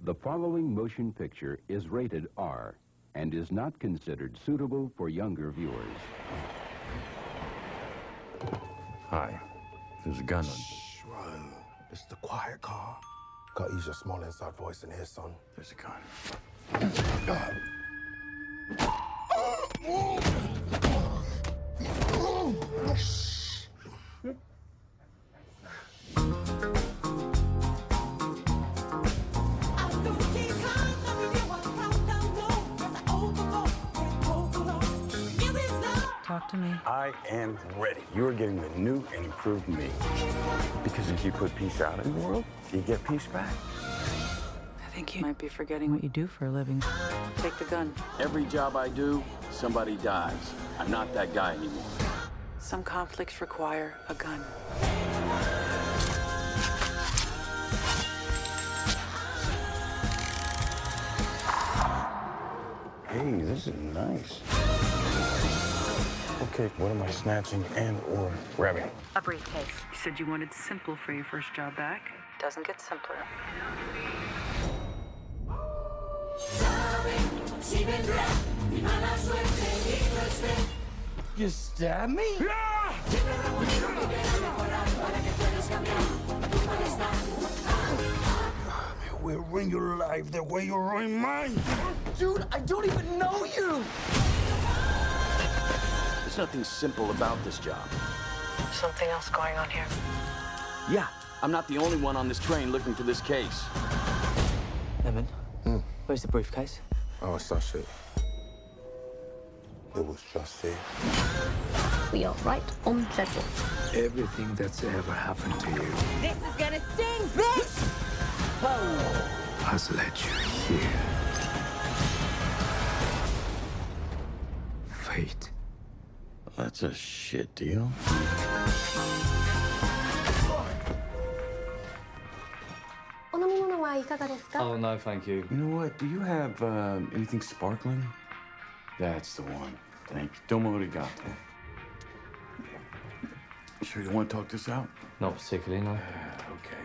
The following motion picture is rated R and is not considered suitable for younger viewers. Hi. There's a gun on. Shh, Ryan. It's the quiet car. Gotta use your small inside voice in here, son. There's a gun. Talk to me. I am ready. You are getting the new and improved me. Because if you put peace out in the world, you get peace back. I think you might be forgetting what you do for a living. Take the gun. Every job I do, somebody dies. I'm not that guy anymore. Some conflicts require a gun. Hey, this is nice. Okay, what am I snatching and or grabbing? A briefcase. You said you wanted simple for your first job back. Doesn't get simpler. You stab me? We'll ruin your life the way you ruin mine. Dude, I don't even know you! There's nothing simple about this job. Something else going on here. Yeah, I'm not the only one on this train looking for this case. Lemon, where's the briefcase? Oh, it's that shit. It was just here. We are right on schedule. Everything that's ever happened to you This is gonna sting, bitch! has led you here. Fate. That's a shit deal. Oh, no, thank you. You know what? Do you have anything sparkling? That's the one. Thank you. Domo arigato. Sure you want to talk this out? Not particularly, no. Okay.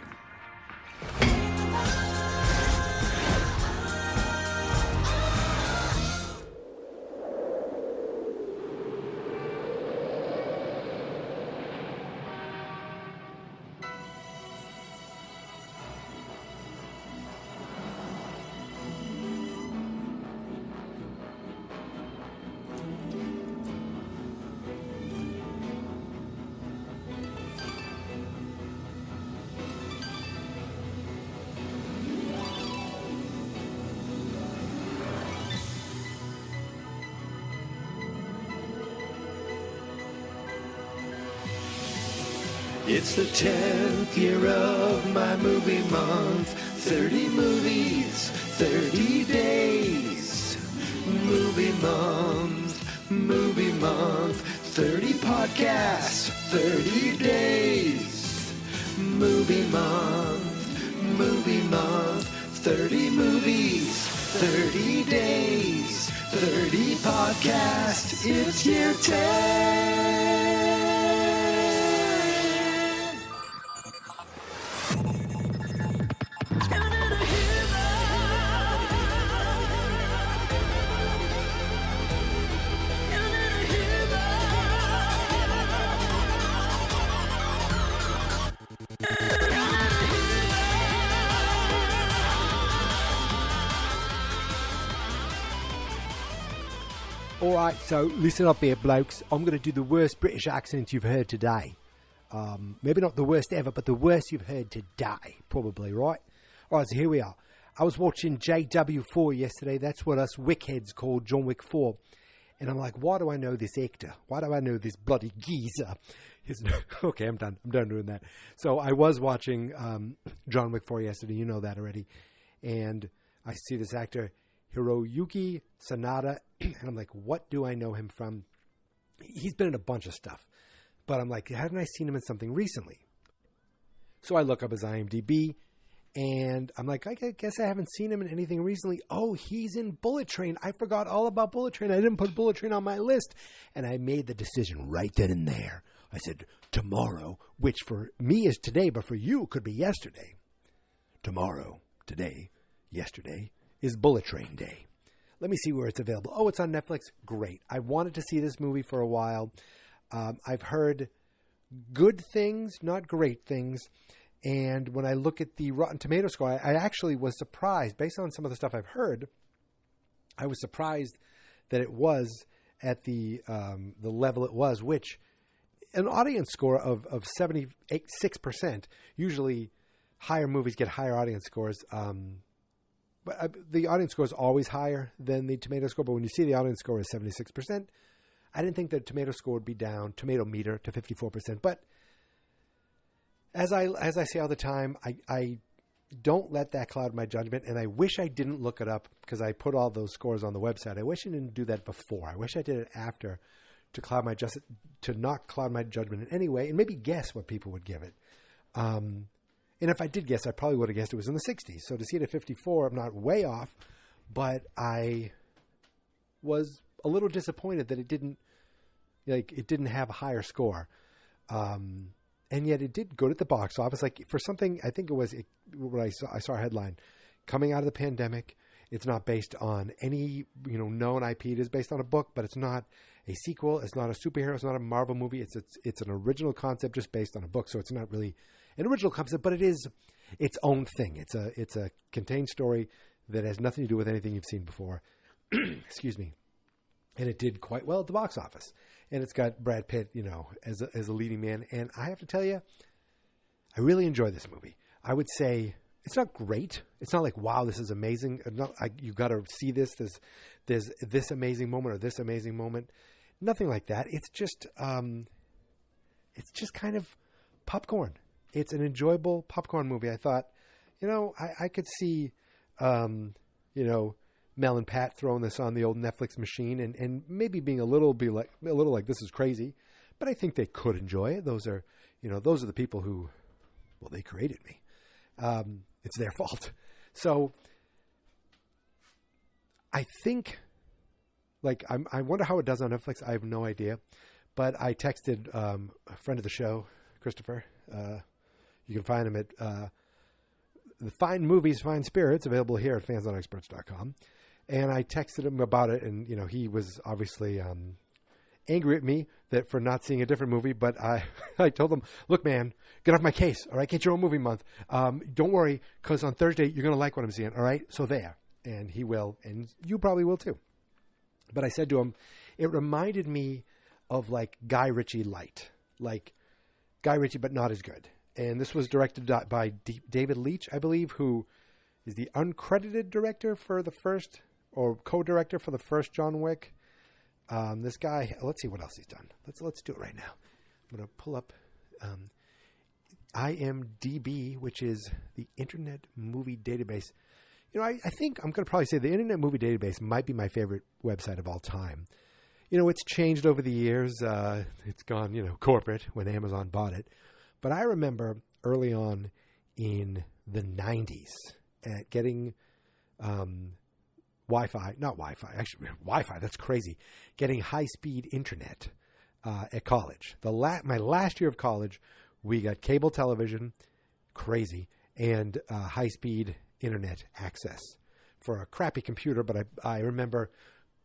It's the 10th year of my movie month. 30 movies, 30 days. Movie month, 30 podcasts, 30 days. Movie month, 30 movies, 30 days, 30 podcasts. It's year 10. Alright, so listen up here, blokes. I'm going to do the worst British accent you've heard today. Maybe not the worst ever, but the worst you've heard today, probably, right? Alright, so here we are. I was watching JW4 yesterday. That's what us wickheads call John Wick 4. And I'm like, why do I know this actor? Why do I know this bloody geezer? Okay, I'm done. I'm done doing that. So I was watching John Wick 4 yesterday. You know that already. And I see this actor, Hiroyuki Sanada, and I'm like, what do I know him from? He's been in a bunch of stuff. But I'm like, haven't I seen him in something recently? So I look up his IMDb, and I'm like, I guess I haven't seen him in anything recently. Oh, he's in Bullet Train. I forgot all about Bullet Train. I didn't put Bullet Train on my list. And I made the decision right then and there. I said, tomorrow, which for me is today, but for you could be yesterday. Tomorrow, today, yesterday is Bullet Train Day. Let me see where it's available. Oh, it's on Netflix. Great. I wanted to see this movie for a while. I've heard good things, not great things. And when I look at the Rotten Tomato score, I actually was surprised. Based on some of the stuff I've heard, I was surprised that it was at the level it was, which an audience score of 76%. Usually higher movies get higher audience scores. But the audience score is always higher than the tomato score. But when you see the audience score is 76%, I didn't think the tomato score would be down, tomato meter, to 54%. But as I say all the time, I don't let that cloud my judgment. And I wish I didn't look it up because I put all those scores on the website. I wish I didn't do that before. I wish I did it after to not cloud my judgment in any way and maybe guess what people would give it. And if I did guess, I probably would have guessed it was in the 60s. So to see it at 54, I'm not way off, but I was a little disappointed that it didn't have a higher score. And yet it did go to the box office. Like for something, I think it was what I saw a headline coming out of the pandemic. It's not based on any, known IP. It is based on a book, but it's not a sequel. It's not a superhero. It's not a Marvel movie. It's an original concept just based on a book. So it's not really an original concept, but it is its own thing. It's a contained story that has nothing to do with anything you've seen before. Excuse me. And it did quite well at the box office. And it's got Brad Pitt, as a leading man. And I have to tell you, I really enjoy this movie. I would say it's not great. It's not like, wow, this is amazing. You got to see this. There's this amazing moment or this amazing moment. Nothing like that. It's just kind of popcorn. It's an enjoyable popcorn movie. I thought, I could see, Mel and Pat throwing this on the old Netflix machine and maybe being a little like this is crazy, but I think they could enjoy it. Those are the people who, they created me. It's their fault. So I think, I wonder how it does on Netflix. I have no idea, but I texted a friend of the show, Christopher. You can find him at the Fine Movies, Fine Spirits, available here at fansonexperts.com. And I texted him about it, and he was obviously angry at me for not seeing a different movie. But I told him, look, man, get off my case. All right, get your own movie month. Don't worry, because on Thursday you're going to like what I'm seeing. All right, so there, and he will, and you probably will too. But I said to him, it reminded me of Guy Ritchie light, like Guy Ritchie, but not as good. And this was directed by David Leitch, I believe, who is the uncredited director for the first, or co-director for the first John Wick. This guy, let's see what else he's done. Let's do it right now. I'm going to pull up IMDb, which is the Internet Movie Database. I think I'm going to probably say the Internet Movie Database might be my favorite website of all time. It's changed over the years. It's gone, corporate when Amazon bought it. But I remember early on in the 90s at getting Wi-Fi, that's crazy, getting high-speed internet at college. My last year of college, we got cable television, crazy, and high-speed internet access for a crappy computer. But I remember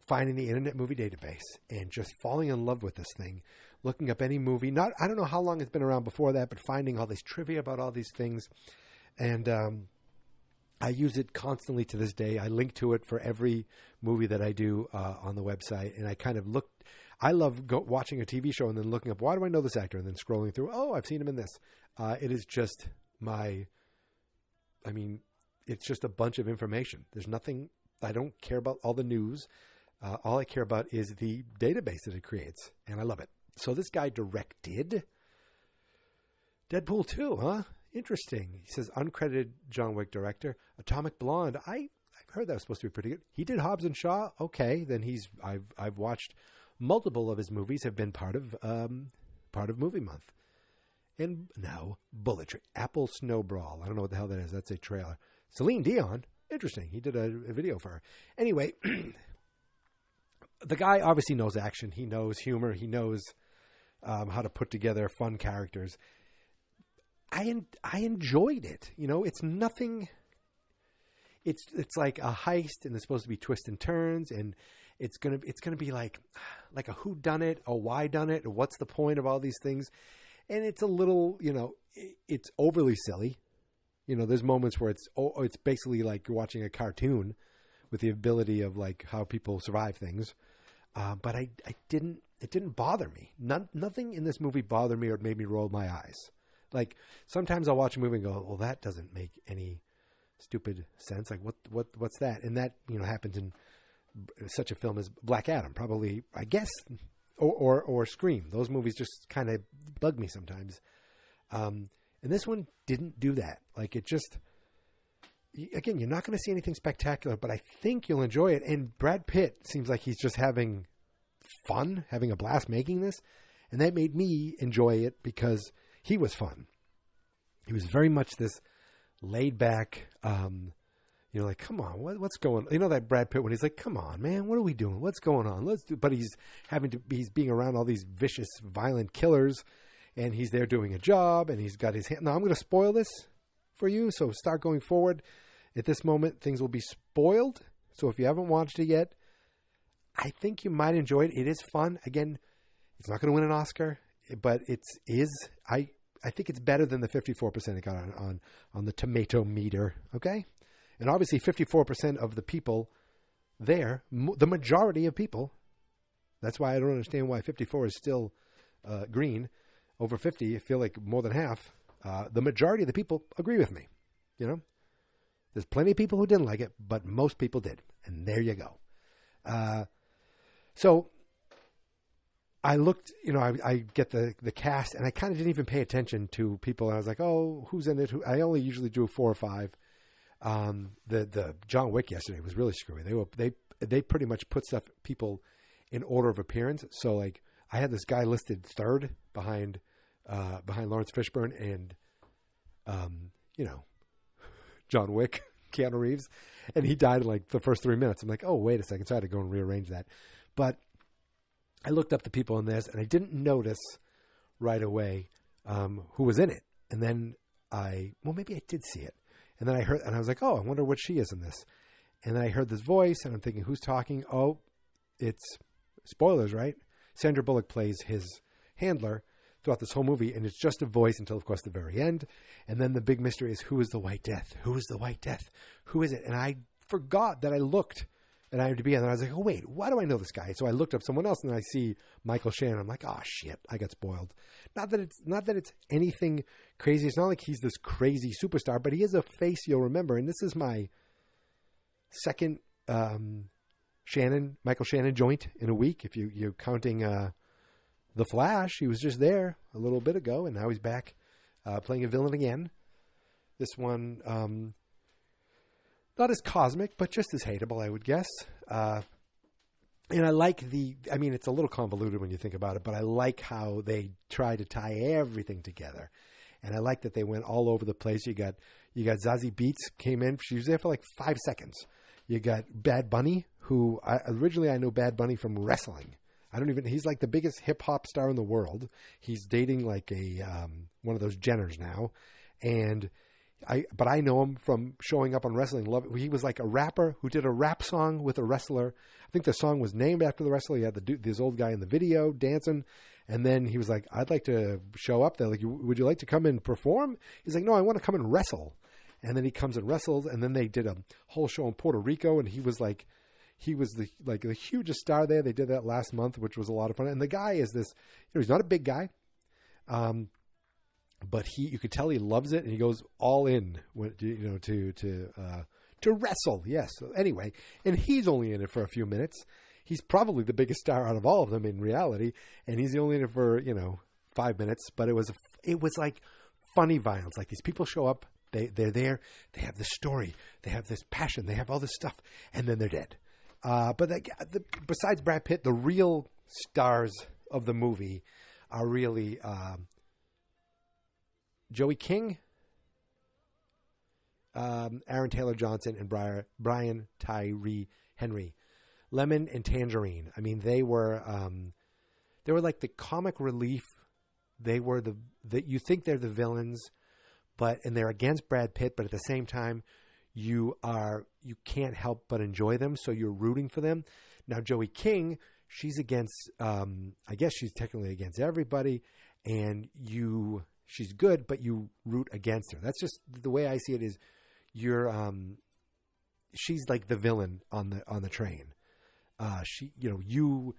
finding the Internet Movie Database and just falling in love with this thing, looking up any movie. I don't know how long it's been around before that, but finding all this trivia about all these things. And I use it constantly to this day. I link to it for every movie that I do on the website. And I kind of I love watching a TV show and then looking up, why do I know this actor? And then scrolling through, I've seen him in this. It is just it's just a bunch of information. There's nothing, I don't care about all the news. All I care about is the database that it creates, and I love it. So this guy directed Deadpool 2, huh? Interesting. He says, uncredited John Wick director. Atomic Blonde. I've heard that was supposed to be pretty good. He did Hobbs and Shaw. Okay, then I've watched multiple of his movies. Have been part of Movie Month. And now Bullet Train, Apple Snow Brawl. I don't know what the hell that is. That's a trailer. Celine Dion. Interesting. He did a video for her. Anyway. The guy obviously knows action. He knows humor. He knows how to put together fun characters. I enjoyed it. It's nothing. it's like a heist, and there's supposed to be twists and turns, and it's gonna be like a who done it, a why done it, or what's the point of all these things, and it's a little, it's overly silly. There's moments where it's basically like you're watching a cartoon with the ability of like how people survive things. But it didn't bother me. Nothing in this movie bothered me or made me roll my eyes. Like sometimes I'll watch a movie and go, well, that doesn't make any stupid sense. Like what's that? And that, happens in such a film as Black Adam, probably, I guess, or Scream. Those movies just kind of bug me sometimes. And this one didn't do that. Like it just, again, you're not going to see anything spectacular, but I think you'll enjoy it. And Brad Pitt seems like he's just having fun, having a blast making this. And that made me enjoy it because he was fun. He was very much this laid back, like, come on, what's going on? That Brad Pitt when he's like, come on, man, what are we doing? What's going on? But he's being around all these vicious, violent killers. And he's there doing a job, and he's got his hand. Now, I'm going to spoil this for you, so start going forward. At this moment, things will be spoiled. So if you haven't watched it yet, I think you might enjoy it. It is fun. Again, it's not going to win an Oscar, but I think it's better than the 54% it got on the tomato meter, okay? And obviously, 54% of the people there, the majority of people, that's why I don't understand why 54 is still green. Over 50, I feel like more than half, the majority of the people agree with me. There's plenty of people who didn't like it, but most people did. And there you go. So I looked, I get the cast, and I kind of didn't even pay attention to people. I was like, oh, who's in it? I only usually do 4 or 5. The John Wick yesterday was really screwy. They pretty much put people in order of appearance. So like, I had this guy listed third behind Lawrence Fishburne and, John Wick, Keanu Reeves, and he died in like the first 3 minutes. I'm like, oh, wait a second. So I had to go and rearrange that. But I looked up the people in this, and I didn't notice right away who was in it. And then maybe I did see it. And then I was like, oh, I wonder what she is in this. And then I heard this voice, and I'm thinking, who's talking? Oh, it's spoilers, right? Sandra Bullock plays his handler throughout this whole movie, and it's just a voice until, of course, the very end. And then the big mystery is, who is the White Death? Who is the White Death? Who is it? And I forgot that I looked at IMDb, and I was like, oh, wait, why do I know this guy? So I looked up someone else, and I see Michael Shannon. I'm like, oh, shit, I got spoiled. Not that it's anything crazy. It's not like he's this crazy superstar, but he is a face you'll remember. And this is my second Michael Shannon joint in a week. If you're counting The Flash, he was just there a little bit ago, and now he's back playing a villain again. This one, not as cosmic, but just as hateable, I would guess. And I like it's a little convoluted when you think about it, but I like how they try to tie everything together. And I like that they went all over the place. You got Zazie Beetz came in. She was there for like 5 seconds. You got Bad Bunny, who originally I know Bad Bunny from wrestling. He's like the biggest hip hop star in the world. He's dating like one of those Jenners now. But I know him from showing up on Wrestling. He was like a rapper who did a rap song with a wrestler. I think the song was named after the wrestler. He had this old guy in the video dancing. And then he was like, I'd like to show up there. Like, would you like to come and perform? He's like, no, I want to come and wrestle. And then he comes and wrestles. And then they did a whole show in Puerto Rico. And he was the hugest star there. They did that last month, which was a lot of fun. And the guy is this, he's not a big guy. But you could tell he loves it, and he goes all in to wrestle. Yes. So anyway, and he's only in it for a few minutes. He's probably the biggest star out of all of them in reality, and he's only in it for 5 minutes. But it was like funny violence. Like these people show up, they're there, they have this story, they have this passion, they have all this stuff, and then they're dead. But besides Brad Pitt, the real stars of the movie are really Joey King, Aaron Taylor Johnson, and Brian Tyree Henry. Lemon and Tangerine. I mean, they were like the comic relief. They were you think they're the villains, and they're against Brad Pitt, but at the same time, you you can't help but enjoy them, so you're rooting for them. Now, Joey King, she's against, I guess she's technically against everybody, and she's good, but you root against her. That's just the way I see it. Is she's like the villain on the train. You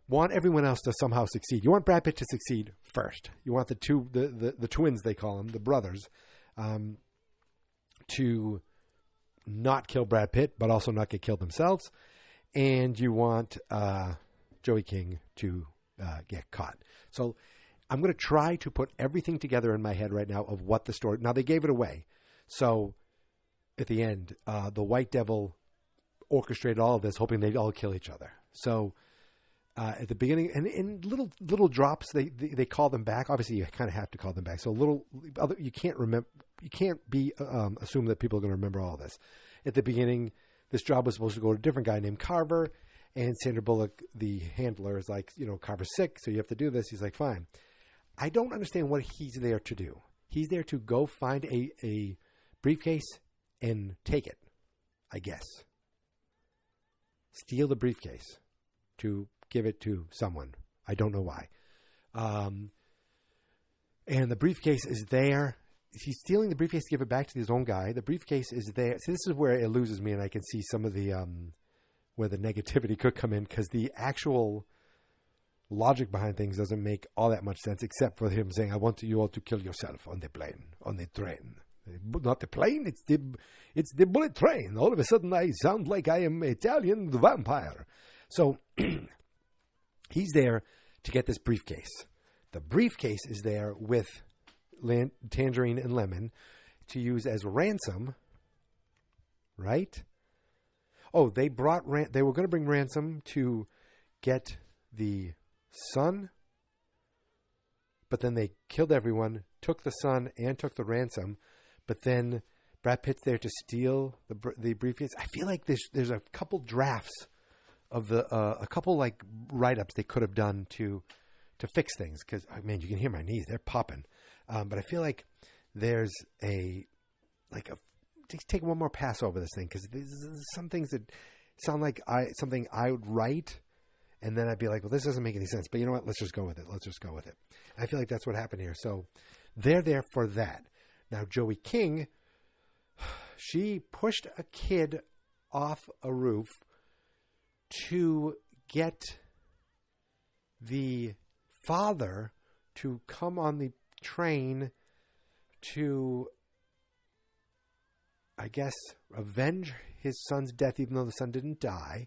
want everyone else to somehow succeed. You want Brad Pitt to succeed first. You want the twins, they call them, the brothers, to not kill Brad Pitt, but also not get killed themselves. And you want Joey King to get caught. So I'm going to try to put everything together in my head right now of what the story. Now, they gave it away. So at the end, the White Devil orchestrated all of this, hoping they'd all kill each other. So at the beginning, and in little drops, they call them back. Obviously, you kind of have to call them back. So you can't remember. You can't assume that people are going to remember all this. At the beginning, this job was supposed to go to a different guy named Carver, and Sandra Bullock, the handler, is like, Carver's sick, so you have to do this. He's like, fine. I don't understand what he's there to do. He's there to go find a briefcase and take it, I guess. Steal the briefcase to give it to someone. I don't know why. And the briefcase is there. He's stealing the briefcase to give it back to his own guy. The briefcase is there. See, this is where it loses me, and I can see some of the where the negativity could come in, because the actual logic behind things doesn't make all that much sense, except for him saying, "I want you all to kill yourself on the plane, on the train." Not the plane, it's the bullet train. All of a sudden, I sound like I am Italian vampire. So he's there to get this briefcase. The briefcase is there with Tangerine and Lemon to use as ransom, right? Oh, they were going to bring ransom to get the son, but then they killed everyone, took the son, and took the ransom. But then Brad Pitt's there to steal the briefcase. I feel like there's a couple drafts of a couple like write-ups they could have done to fix things, because man, you can hear my knees, they're popping. But I feel like there's just take one more pass over this thing, because there's some things that sound like something I would write, and then I'd be like, well, this doesn't make any sense. But you know what? Let's just go with it. I feel like that's what happened here. So they're there for that. Now, Joey King, she pushed a kid off a roof to get the father to come on the train to, I guess, avenge his son's death, even though the son didn't die.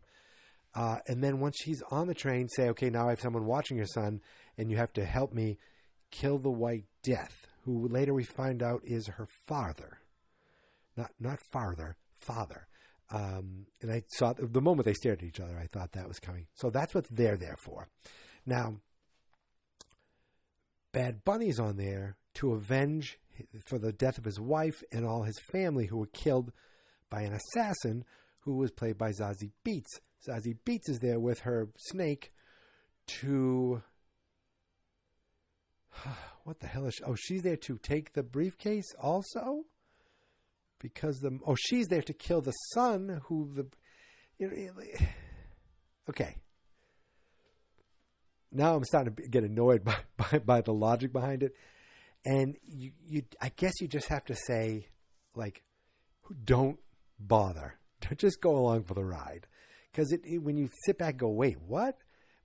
And then once she's on the train, say, okay, now I have someone watching your son, and you have to help me kill the White Death, who later we find out is her father. Not father. And I saw, the moment they stared at each other, I thought that was coming. So that's what they're there for. Now, Bad Bunny's on there to avenge for the death of his wife and all his family, who were killed by an assassin who was played by Zazie Beetz. Zazie Beetz is there with her snake to... What the hell is she? Oh, she's there to take the briefcase also? Because she's there to kill the son okay. Now I'm starting to get annoyed by the logic behind it. And I guess you just have to say, like, don't bother. Just go along for the ride. Because when you sit back and go, wait, what?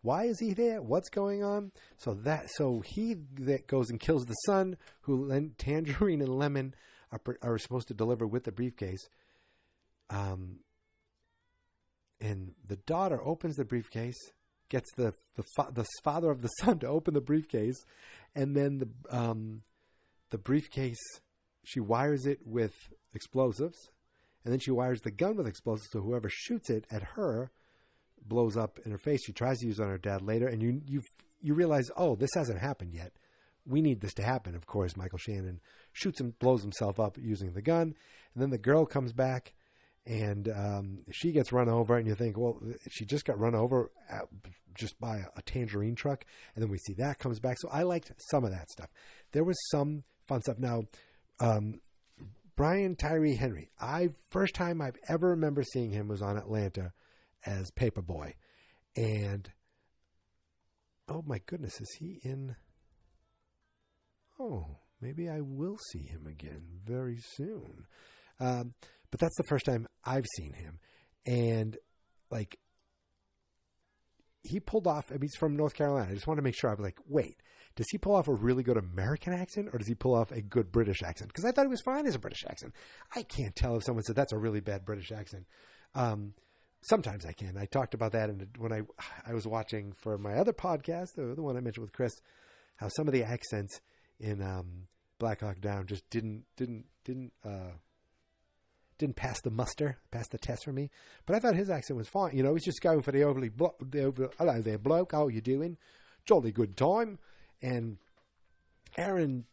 Why is he there? What's going on? So he that goes and kills the son, who Tangerine and Lemon are supposed to deliver with the briefcase. And the daughter opens the briefcase, gets the father of the son to open the briefcase, and then the briefcase, she wires it with explosives, and then she wires the gun with explosives, so whoever shoots it at her blows up in her face. She tries to use it on her dad later, and you realize, oh, this hasn't happened yet. We need this to happen. Of course, Michael Shannon shoots and blows himself up using the gun, and then the girl comes back, and she gets run over, and you think, well, she just got run over just by a tangerine truck, and then we see that comes back. So I liked some of that stuff. There was some fun stuff. Now, Brian Tyree Henry. First time I've ever remember seeing him was on Atlanta as Paperboy. And, oh my goodness, is he in... Oh, maybe I will see him again very soon. But that's the first time I've seen him. And, like, he pulled off, I mean, he's from North Carolina. I just want to make sure. I was like, wait, does he pull off a really good American accent or does he pull off a good British accent? Because I thought he was fine as a British accent. I can't tell if someone said that's a really bad British accent. Sometimes I can. I talked about that when I was watching for my other podcast, the one I mentioned with Chris, how some of the accents in Black Hawk Down just didn't pass the muster, pass the test for me. But I thought his accent was fine. You know, he's just going for the hello there, bloke, how you doing? Jolly good time. And Aaron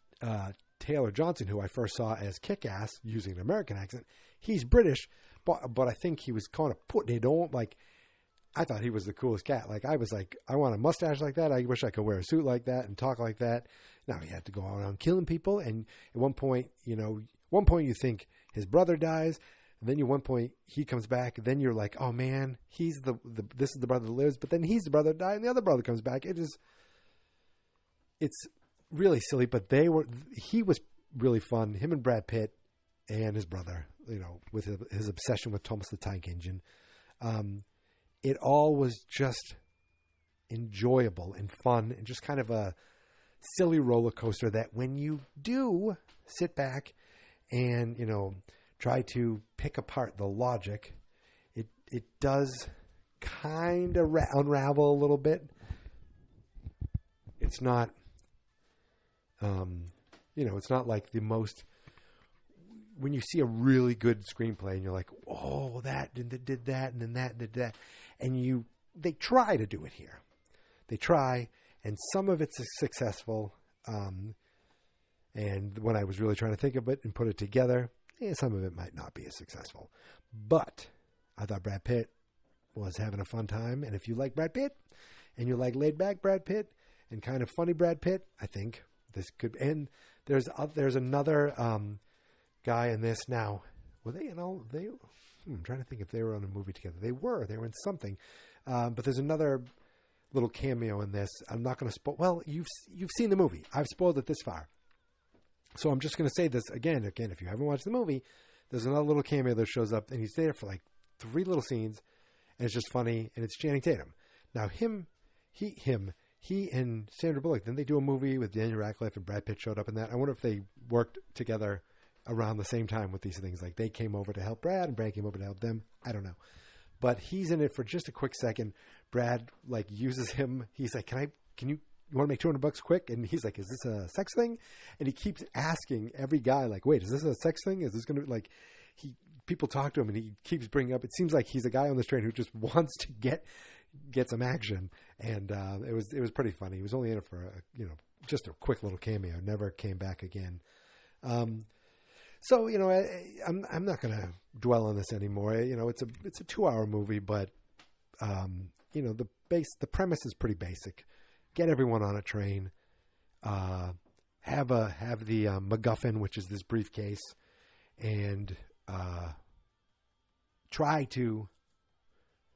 Taylor Johnson, who I first saw as Kick-Ass using an American accent, he's British, but I think he was kind of putting it on. Like, I thought he was the coolest cat. Like, I was like, I want a mustache like that. I wish I could wear a suit like that and talk like that. Now he had to go around killing people. And at one point, you think his brother dies. And then one point he comes back. Then you're like, oh man, this is the brother that lives. But then he's the brother that died and the other brother comes back. It's really silly, but he was really fun. Him and Brad Pitt and his brother, with his obsession with Thomas the Tank Engine. It all was just enjoyable and fun and just kind of a silly roller coaster that when you do sit back and, try to pick apart the logic, it does kind of unravel a little bit. It's not, it's not like the most, when you see a really good screenplay and you're like, oh, that did that and then that did that. And they try to do it here. They try, and some of it's successful. And when I was really trying to think of it and put it together, some of it might not be as successful. But I thought Brad Pitt was having a fun time. And if you like Brad Pitt and you like laid back Brad Pitt and kind of funny Brad Pitt, I think this could. And there's another guy in this now. Were they in all? I'm trying to think if they were on a movie together. They were in something. But there's another little cameo in this. I'm not going to spoil. Well, you've seen the movie. I've spoiled it this far. So I'm just going to say this again, if you haven't watched the movie, there's another little cameo that shows up, and he's there for like 3 little scenes, and it's just funny, and it's Channing Tatum. Now, he and Sandra Bullock, then they do a movie with Daniel Radcliffe, and Brad Pitt showed up in that. I wonder if they worked together around the same time with these things. Like, they came over to help Brad, and Brad came over to help them. I don't know. But he's in it for just a quick second. Brad, uses him. He's like, you want to make $200 quick? And he's like, is this a sex thing? And he keeps asking every guy, like, wait, is this a sex thing? Is this going to, people talk to him and he keeps bringing up, it seems like he's a guy on this train who just wants to get some action. And it was pretty funny. He was only in it for, just a quick little cameo, never came back again. So, I'm not going to dwell on this anymore. It's a 2-hour movie, but, the premise is pretty basic. Get everyone on a train, have the MacGuffin, which is this briefcase, and try to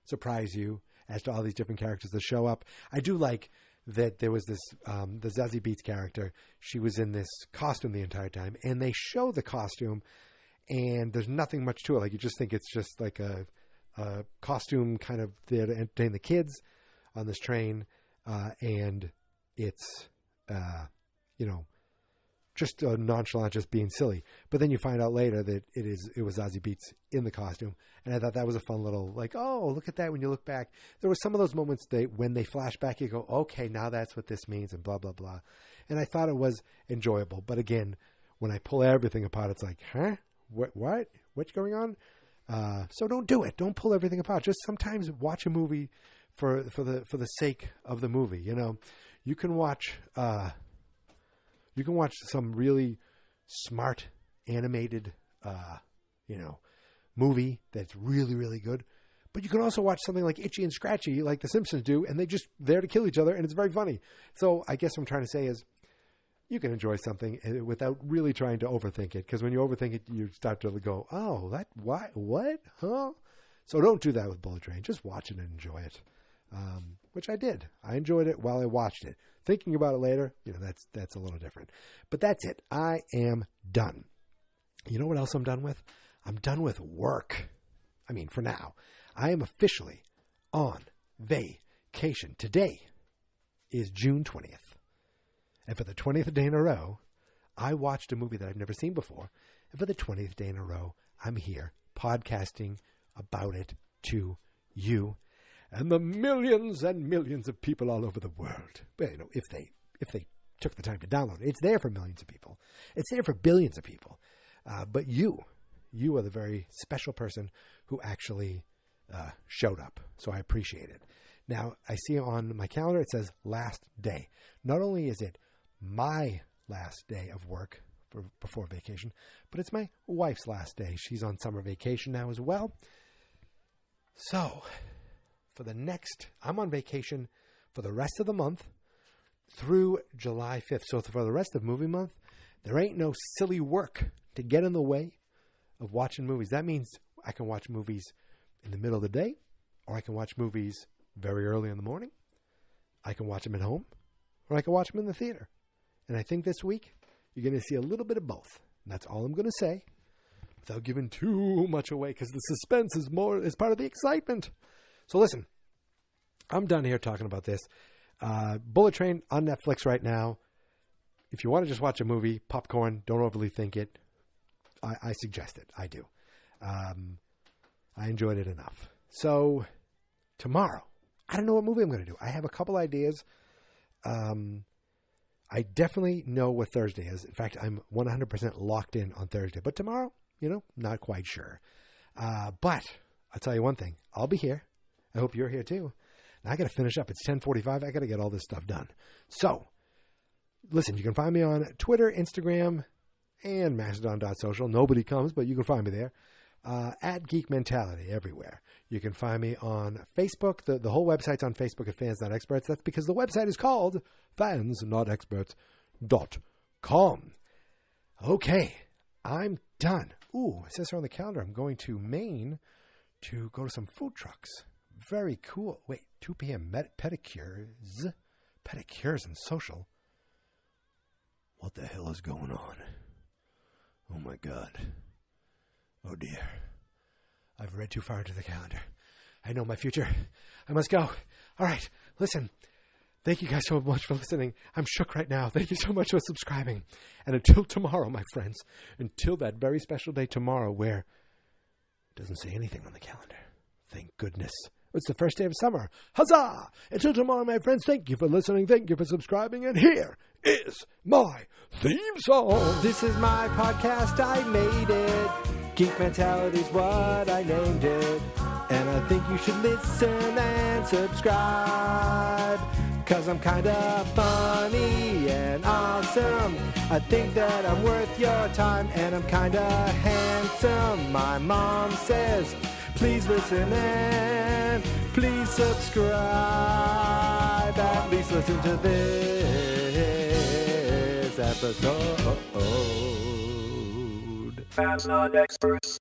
surprise you as to all these different characters that show up. I do like that there was this, the Zazie Beetz character. She was in this costume the entire time, and they show the costume, and there's nothing much to it. Like, you just think it's just like a costume kind of there to entertain the kids on this train. And it's, just nonchalant, just being silly. But then you find out later that it was Zazie Beetz in the costume. And I thought that was a fun little, oh, look at that when you look back. There were some of those moments when they flash back, you go, okay, now that's what this means, and blah, blah, blah. And I thought it was enjoyable. But again, when I pull everything apart, it's like, huh? What? What's going on? So don't do it. Don't pull everything apart. Just sometimes watch a movie for the sake of the movie. You can watch some really smart animated movie that's really, really good, but you can also watch something like Itchy and Scratchy like the Simpsons do, and they just there to kill each other, and it's very funny. So I guess what I'm trying to say is, you can enjoy something without really trying to overthink it. Because when you overthink it, you start to go, oh, that, what, huh? So don't do that with Bullet Train. Just watch it and enjoy it, which I did. I enjoyed it while I watched it. Thinking about it later, that's a little different. But that's it. I am done. You know what else I'm done with? I'm done with work. I mean, for now. I am officially on vacation. Today is June 20th. And for the 20th day in a row, I watched a movie that I've never seen before. And for the 20th day in a row, I'm here podcasting about it to you and the millions and millions of people all over the world. Well, if they took the time to download it, it's there for millions of people. It's there for billions of people. But you are the very special person who actually showed up. So I appreciate it. Now, I see on my calendar, it says last day. Not only is it my last day of work before vacation, but it's my wife's last day. She's on summer vacation now as well. So, I'm on vacation for the rest of the month through July 5th. So for the rest of movie month, there ain't no silly work to get in the way of watching movies. That means I can watch movies in the middle of the day, or I can watch movies very early in the morning. I can watch them at home, or I can watch them in the theater. And I think this week, you're going to see a little bit of both. And that's all I'm going to say, without giving too much away, because the suspense is part of the excitement. So listen, I'm done here talking about this. Bullet Train on Netflix right now. If you want to just watch a movie, popcorn, don't overly think it. I suggest it. I do. I enjoyed it enough. So tomorrow, I don't know what movie I'm going to do. I have a couple ideas. I definitely know what Thursday is. In fact, I'm 100% locked in on Thursday. But tomorrow, not quite sure. But I'll tell you one thing. I'll be here. I hope you're here too. Now I got to finish up. It's 10:45. I got to get all this stuff done. So, listen, you can find me on Twitter, Instagram, and Mastodon.social. Nobody comes, but you can find me there. At Geek Mentality everywhere. You can find me on Facebook. The whole website's on Facebook at Fans Not Experts. That's because the website is called fansnotexperts.com. Okay, I'm done. Ooh, it says here on the calendar I'm going to Maine to go to some food trucks. Very cool. Wait, 2 p.m. pedicures and social. What the hell is going on? Oh my God. Oh dear. I've read too far into the calendar. I know my future. I must go. All right, listen. Thank you guys so much for listening. I'm shook right now. Thank you so much for subscribing. And until tomorrow, my friends, until that very special day tomorrow where it doesn't say anything on the calendar. Thank goodness. It's the first day of summer. Huzzah! Until tomorrow, my friends, thank you for listening. Thank you for subscribing. And here is my theme song. This is my podcast. I made it. Geek Mentality's what I named it. And I think you should listen and subscribe. 'Cause I'm kinda funny and awesome. I think that I'm worth your time. And I'm kinda handsome. My mom says, please listen and please subscribe. At least listen to this episode. Fans Not Experts.